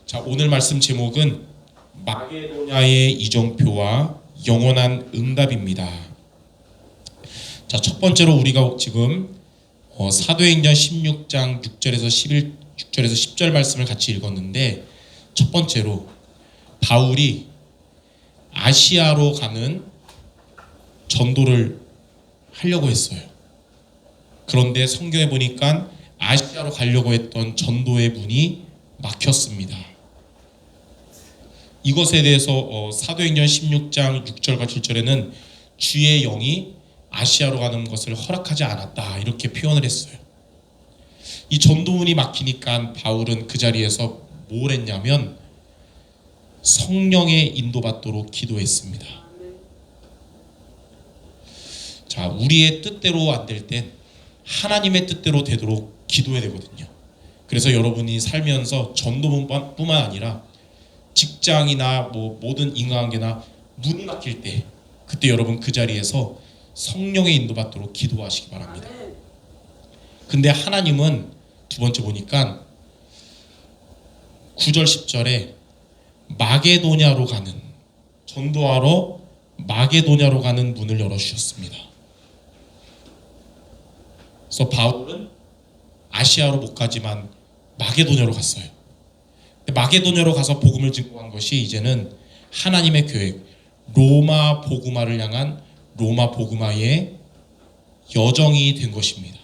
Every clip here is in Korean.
자, 오늘 말씀 제목은 마게도냐의 이정표와 영원한 응답입니다. 자, 첫 번째로 우리가 지금 사도행전 16장 6절에서 10절 말씀을 같이 읽었는데, 첫 번째로 바울이 아시아로 가는 전도를 하려고 했어요. 그런데 성경에 보니까 아시아로 가려고 했던 전도의 문이 막혔습니다. 이것에 대해서 사도행전 16장 6절과 7절에는 주의 영이 아시아로 가는 것을 허락하지 않았다, 이렇게 표현을 했어요. 이 전도문이 막히니까 바울은 그 자리에서 뭘 했냐면 성령의 인도받도록 기도했습니다. 자, 우리의 뜻대로 안 될 땐 하나님의 뜻대로 되도록 기도해야 되거든요. 그래서 여러분이 살면서 전도문뿐만 아니라 직장이나 모든 인간관계나 문이 막힐 때, 그때 여러분 그 자리에서 성령의 인도받도록 기도하시기 바랍니다. 근데 하나님은 두 번째 보니까 9절 10절에 마게도냐로 가는, 전도하러 마게도냐로 가는 문을 열어주셨습니다. 그래서 바울은 아시아로 못 가지만 마게도냐로 갔어요. 마게도냐로 가서 복음을 증거한 것이 이제는 하나님의 계획, 로마 복음화를 향한 로마 복음화의 여정이 된 것입니다.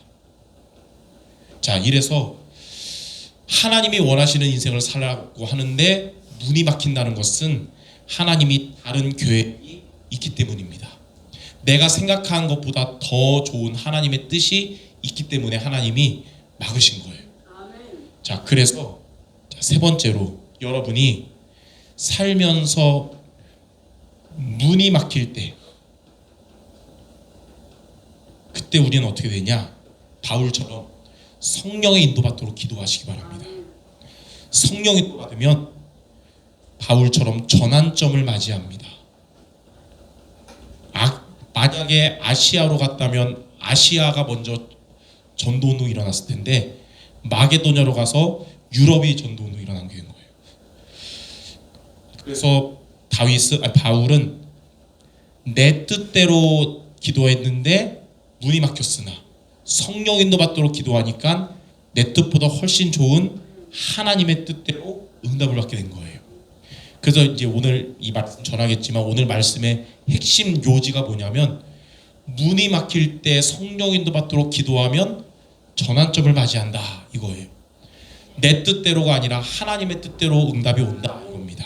자, 이래서 하나님이 원하시는 인생을 살라고 하는데 문이 막힌다는 것은 하나님이 다른 계획이 있기 때문입니다. 내가 생각한 것보다 더 좋은 하나님의 뜻이 있기 때문에 하나님이 막으신 거예요. 자, 그래서 세 번째로 여러분이 살면서 문이 막힐 때, 그때 우리는 어떻게 되냐? 바울처럼 성령의 인도받도록 기도하시기 바랍니다. 성령 인도 받으면 바울처럼 전환점을 맞이합니다. 만약에 아시아로 갔다면 아시아가 먼저 전도운동이 일어났을 텐데 마게도냐로 가서 유럽이 전도운동이 일어난 거예요. 그래서 바울은 내 뜻대로 기도했는데 문이 막혔으나 성령 인도 받도록 기도하니까 내 뜻보다 훨씬 좋은 하나님의 뜻대로 응답을 받게 된 거예요. 그래서 이제 오늘 이 말씀 전하겠지만, 오늘 말씀의 핵심 요지가 뭐냐면, 문이 막힐 때 성령 인도 받도록 기도하면 전환점을 맞이한다, 이거예요. 내 뜻대로가 아니라 하나님의 뜻대로 응답이 온다, 이겁니다.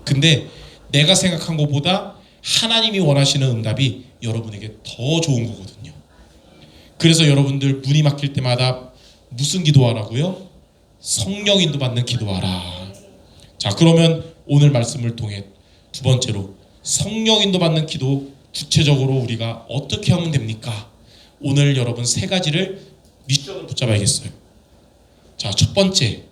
근데 내가 생각한 것보다 하나님이 원하시는 응답이 여러분에게 더 좋은 거거든요. 그래서 여러분들 문이 막힐 때마다 무슨 기도하라고요? 성령 인도 받는 기도하라. 자, 그러면 오늘 말씀을 통해 두 번째로 성령 인도 받는 기도, 구체적으로 우리가 어떻게 하면 됩니까? 오늘 여러분 세 가지를 미션을 붙잡아야겠어요. 자, 첫 번째,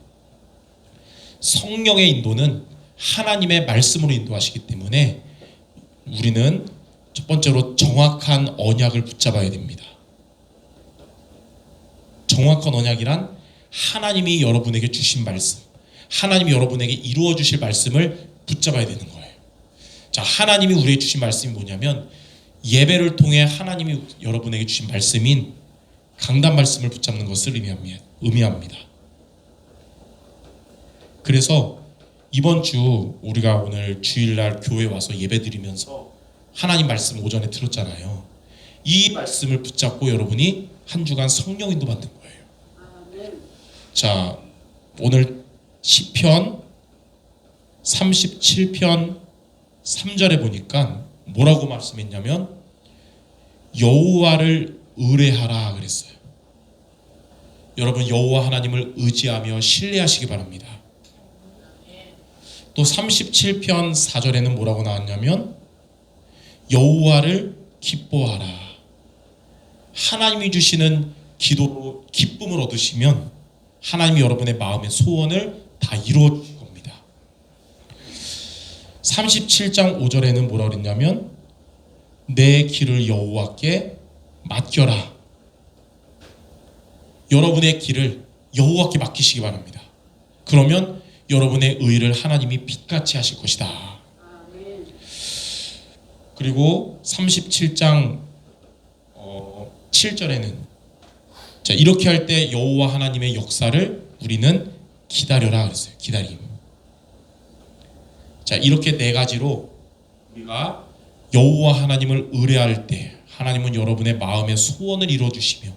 성령의 인도는 하나님의 말씀으로 인도하시기 때문에 우리는 첫 번째로 정확한 언약을 붙잡아야 됩니다. 정확한 언약이란 하나님이 여러분에게 주신 말씀, 하나님이 여러분에게 이루어 주실 말씀을 붙잡아야 되는 거예요. 자, 하나님이 우리에게 주신 말씀이 뭐냐면, 예배를 통해 하나님이 여러분에게 주신 말씀인 강단 말씀을 붙잡는 것을 의미합니다. 그래서 이번 주 우리가 오늘 주일날 교회 와서 예배드리면서 하나님 말씀 오전에 들었잖아요. 이 말씀을 붙잡고 여러분이 한 주간 성령 인도 받는 거예요. 자, 오늘 시편 37편 3절에 보니까 뭐라고 말씀했냐면 여호와를 의뢰하라 그랬어요. 여러분, 여호와 하나님을 의지하며 신뢰하시기 바랍니다. 또 37편 4절에는 뭐라고 나왔냐면 여호와를 기뻐하라. 하나님이 주시는 기도로 기쁨을 얻으시면 하나님이 여러분의 마음의 소원을 다 이루어 주실 겁니다. 37장 5절에는 뭐라고 그랬냐면 내 길을 여호와께 맡겨라. 여러분의 길을 여호와께 맡기시기 바랍니다. 그러면 여러분의 의를 하나님이 빛같이 하실 것이다. 그리고 37장 7절에는 자, 이렇게 할 때 여호와 하나님의 역사를 우리는 기다려라 그랬어요. 기다림. 자, 이렇게 네 가지로 우리가 여호와 하나님을 의뢰할 때 하나님은 여러분의 마음의 소원을 이루어주시며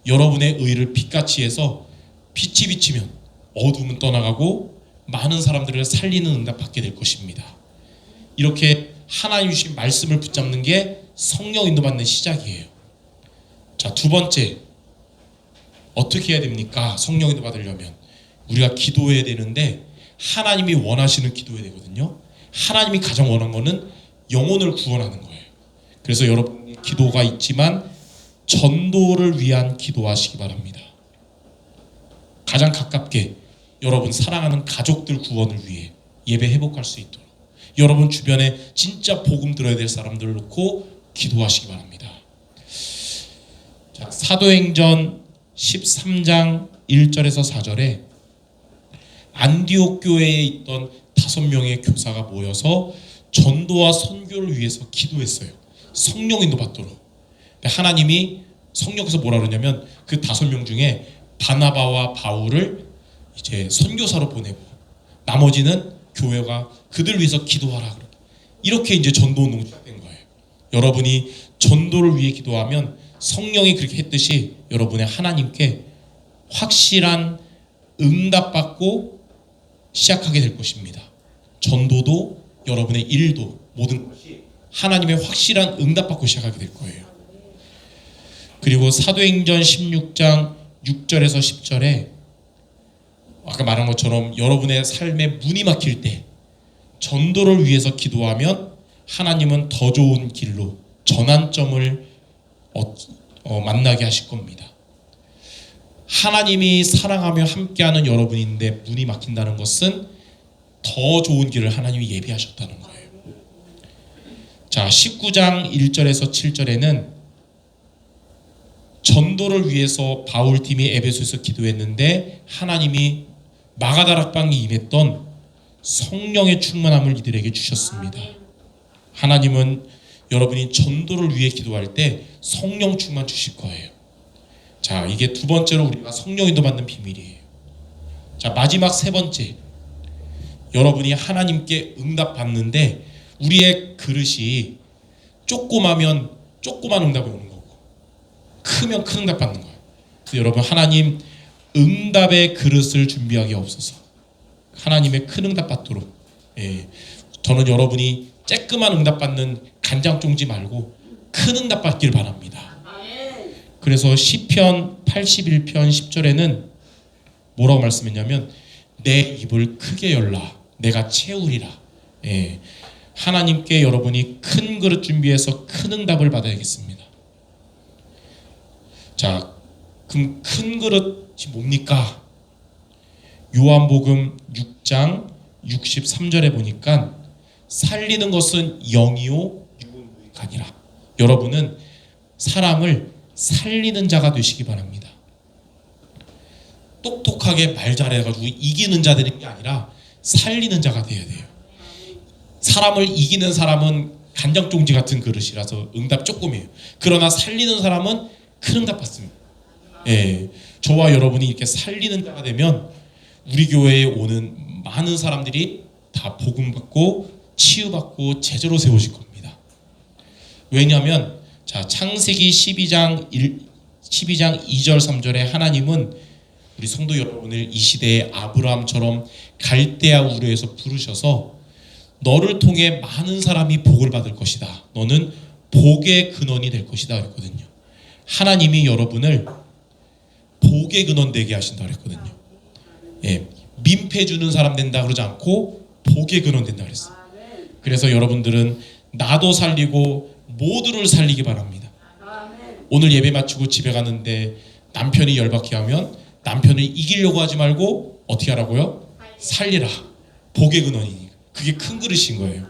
여러분의 의를 빛같이 해서 빛이 비치면 어둠은 떠나가고 많은 사람들을 살리는 응답 받게 될 것입니다. 이렇게 하나님 주신 말씀을 붙잡는 게 성령 인도받는 시작이에요. 자, 두 번째, 어떻게 해야 됩니까? 성령 인도 받으려면 우리가 기도해야 되는데 하나님이 원하시는 기도해야 되거든요. 하나님이 가장 원하는 거는 영혼을 구원하는 거예요. 그래서 여러분 기도가 있지만 전도를 위한 기도하시기 바랍니다. 가장 가깝게 여러분 사랑하는 가족들 구원을 위해 예배 회복할 수 있도록 여러분 주변에 진짜 복음 들어야 될 사람들을 놓고 기도하시기 바랍니다. 자, 사도행전 13장 1절에서 4절에 안디옥 교회에 있던 5명의 교사가 모여서 전도와 선교를 위해서 기도했어요. 성령 인도 받도록. 하나님이 성령에서 뭐라 그러냐면 그 5명 중에 바나바와 바울을 이제 선교사로 보내고 나머지는 교회가 그들 위해서 기도하라. 이렇게 이제 전도 운동이 시작된 거예요. 여러분이 전도를 위해 기도하면 성령이 그렇게 했듯이 여러분의 하나님께 확실한 응답받고 시작하게 될 것입니다. 전도도 여러분의 일도 모든 것이 하나님의 확실한 응답받고 시작하게 될 거예요. 그리고 사도행전 16장 6절에서 10절에 아까 말한 것처럼 여러분의 삶에 문이 막힐 때 전도를 위해서 기도하면 하나님은 더 좋은 길로 전환점을 만나게 하실 겁니다. 하나님이 사랑하며 함께하는 여러분인데 문이 막힌다는 것은 더 좋은 길을 하나님이 예비하셨다는 거예요. 자, 19장 1절에서 7절에는 전도를 위해서 바울팀이 에베소에서 기도했는데 하나님이 마가다락방에 임했던 성령의 충만함을 이들에게 주셨습니다. 하나님은 여러분이 전도를 위해 기도할 때 성령 충만 주실 거예요. 자, 이게 두 번째로 우리가 성령 인도 받는 비밀이에요. 자, 마지막 세 번째, 여러분이 하나님께 응답 받는데 우리의 그릇이 조그마면 조그만 응답이 오는 거고 크면 큰 응답 받는 거예요. 그래서 여러분 하나님 응답의 그릇을 준비하기 없어서 하나님의 큰 응답 받도록 저는 여러분이 쬐끄만 응답 받는 간장종지 말고 큰 응답 받기를 바랍니다. 그래서 시편 81편 10절에는 뭐라고 말씀했냐면 내 입을 크게 열라 내가 채우리라. 하나님께 여러분이 큰 그릇 준비해서 큰 응답을 받아야겠습니다. 자, 그럼 큰 그릇이 뭡니까? 요한복음 6장 63절에 보니까 살리는 것은 영이요 육은 무익하니라. 여러분은 사람을 살리는 자가 되시기 바랍니다. 똑똑하게 말 잘해가지고 이기는 자 되는 게 아니라 살리는 자가 돼야 돼요. 사람을 이기는 사람은 간장종지 같은 그릇이라서 응답 조금이에요. 그러나 살리는 사람은 큰 응답 받습니다. 저와 여러분이 이렇게 살리는 자가 되면 우리 교회에 오는 많은 사람들이 다 복음 받고 치유받고 제자로 세우실 겁니다. 왜냐하면 자, 창세기 12장 2절 3절에 하나님은 우리 성도 여러분을 이 시대에 아브라함처럼 갈대아 우르에서 부르셔서 너를 통해 많은 사람이 복을 받을 것이다. 너는 복의 근원이 될 것이다 그랬거든요. 하나님이 여러분을 복의 근원 되게 하신다 그랬거든요. 민폐 주는 사람 된다 그러지 않고 복의 근원 된다 그랬어요. 그래서 여러분들은 나도 살리고 모두를 살리기 바랍니다. 오늘 예배 마치고 집에 가는데 남편이 열받게 하면 남편을 이기려고 하지 말고 어떻게 하라고요? 살리라. 복의 근원이니까. 그게 큰 그릇인 거예요.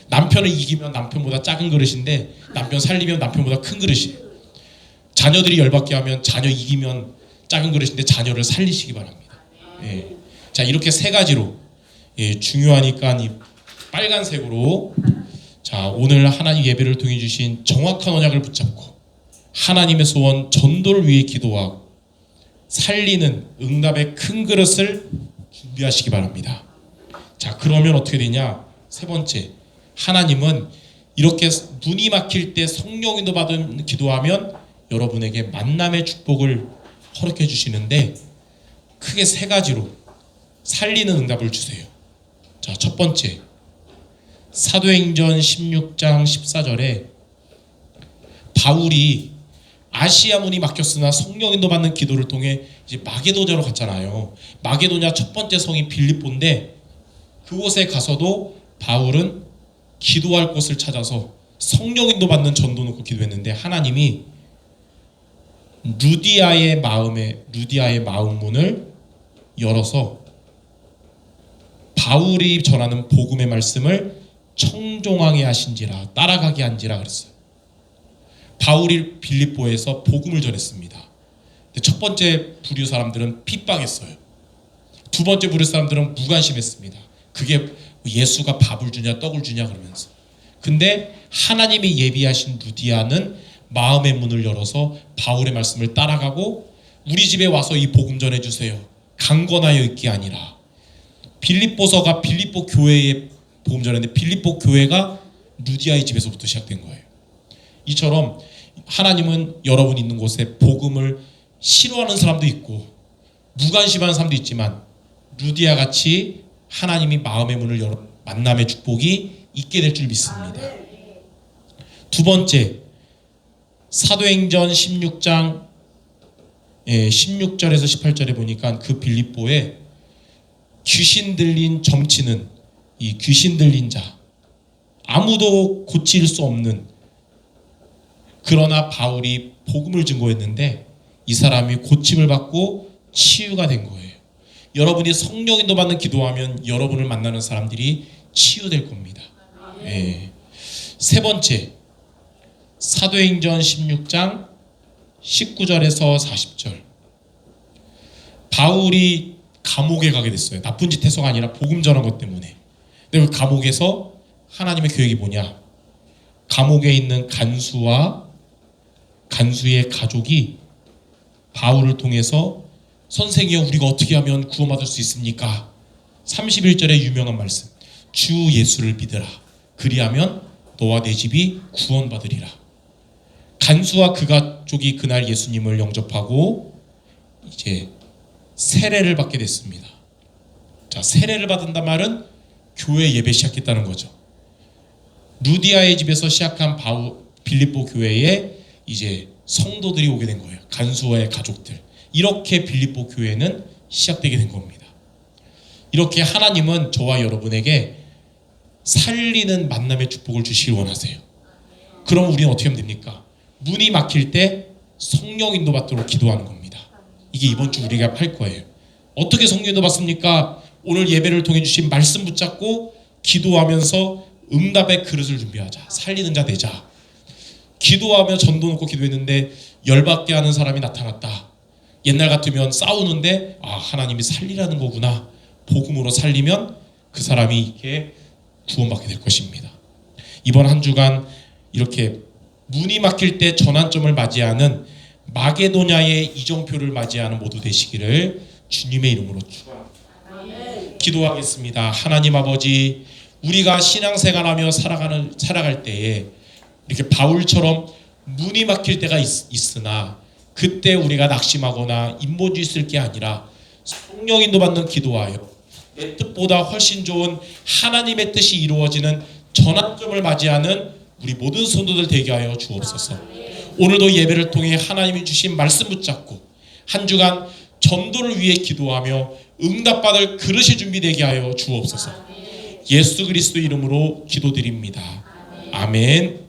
남편을 이기면 남편보다 작은 그릇인데 남편 살리면 남편보다 큰 그릇이에요. 자녀들이 열받게 하면 자녀 이기면 작은 그릇인데 자녀를 살리시기 바랍니다. 자, 이렇게 세 가지로 중요하니까 이 빨간색으로 자, 오늘 하나님 예배를 통해 주신 정확한 언약을 붙잡고 하나님의 소원 전도를 위해 기도하고 살리는 응답의 큰 그릇을 준비하시기 바랍니다. 자, 그러면 어떻게 되냐? 세 번째, 하나님은 이렇게 문이 막힐 때 성령 인도 받은 기도하면 여러분에게 만남의 축복을 허락해 주시는데 크게 세 가지로 살리는 응답을 주세요. 자, 첫 번째, 사도행전 16장 14절에 바울이 아시아 문이 막혔으나 성령 인도 받는 기도를 통해 이제 마게도냐로 갔잖아요. 마게도냐 첫 번째 성이 빌립보인데 그곳에 가서도 바울은 기도할 곳을 찾아서 성령 인도 받는 전도 놓고 기도했는데 하나님이 루디아의 마음 문을 열어서 바울이 전하는 복음의 말씀을 청종하게 하신지라 따라가게 한지라 그랬어요. 바울이 빌립보에서 복음을 전했습니다. 근데 첫 번째 부류 사람들은 핍박했어요. 두 번째 부류 사람들은 무관심했습니다. 그게 예수가 밥을 주냐 떡을 주냐 그러면서. 근데 하나님이 예비하신 루디아는 마음의 문을 열어서 바울의 말씀을 따라가고 우리 집에 와서 이 복음 전해주세요. 강건하여 있기 아니라. 빌립보서가 빌립보 교회에 복음 전했는데 빌립보 교회가 루디아의 집에서부터 시작된 거예요. 이처럼 하나님은 여러분 있는 곳에 복음을 싫어하는 사람도 있고 무관심하는 사람도 있지만 루디아 같이 하나님이 마음의 문을 열어 만남의 축복이 있게 될 줄 믿습니다. 두 번째, 사도행전 16장 16절에서 18절에 보니까 그 빌립보에 귀신 들린 점치는 이 귀신 들린 자, 아무도 고칠 수 없는, 그러나 바울이 복음을 증거했는데 이 사람이 고침을 받고 치유가 된 거예요. 여러분이 성령 인도 받는 기도하면 여러분을 만나는 사람들이 치유될 겁니다. 세 번째, 사도행전 16장 19절에서 40절. 바울이 감옥에 가게 됐어요. 나쁜 짓 해서가 아니라 복음 전한 것 때문에. 근데 그 감옥에서 하나님의 계획이 뭐냐? 감옥에 있는 간수의 가족이 바울을 통해서 선생이여 우리가 어떻게 하면 구원받을 수 있습니까? 31절의 유명한 말씀. 주 예수를 믿으라. 그리하면 너와 내 집이 구원받으리라. 간수와 그 가족이 그날 예수님을 영접하고 이제 세례를 받게 됐습니다. 자, 세례를 받는단 말은 교회 예배 시작했다는 거죠. 루디아의 집에서 시작한 빌립보 교회에 이제 성도들이 오게 된 거예요. 간수와의 가족들. 이렇게 빌립보 교회는 시작되게 된 겁니다. 이렇게 하나님은 저와 여러분에게 살리는 만남의 축복을 주시길 원하세요. 그럼 우리는 어떻게 하면 됩니까? 문이 막힐 때 성령 인도 받도록 기도하는 겁니다. 이게 이번 주 우리가 할 거예요. 어떻게 성령 인도 받습니까? 오늘 예배를 통해 주신 말씀 붙잡고 기도하면서 응답의 그릇을 준비하자. 살리는 자 되자. 기도하며 전도 놓고 기도했는데 열받게 하는 사람이 나타났다. 옛날 같으면 싸우는데 하나님이 살리라는 거구나. 복음으로 살리면 그 사람이 이렇게 구원받게 될 것입니다. 이번 한 주간 이렇게 문이 막힐 때 전환점을 맞이하는 마게도냐의 이정표를 맞이하는 모두 되시기를 주님의 이름으로 축원합니다. 기도하겠습니다. 하나님 아버지, 우리가 신앙생활하며 살아갈 때에 이렇게 바울처럼 문이 막힐 때가 있으나 그때 우리가 낙심하거나 인본주의 쓸 게 아니라 성령 인도 받는 기도하여 내 뜻보다 훨씬 좋은 하나님의 뜻이 이루어지는 전환점을 맞이하는 우리 모든 성도들 되게 하여 주옵소서. 오늘도 예배를 통해 하나님이 주신 말씀 붙잡고 한 주간 전도를 위해 기도하며 응답받을 그릇이 준비되게 하여 주옵소서. 예수 그리스도 이름으로 기도드립니다. 아멘.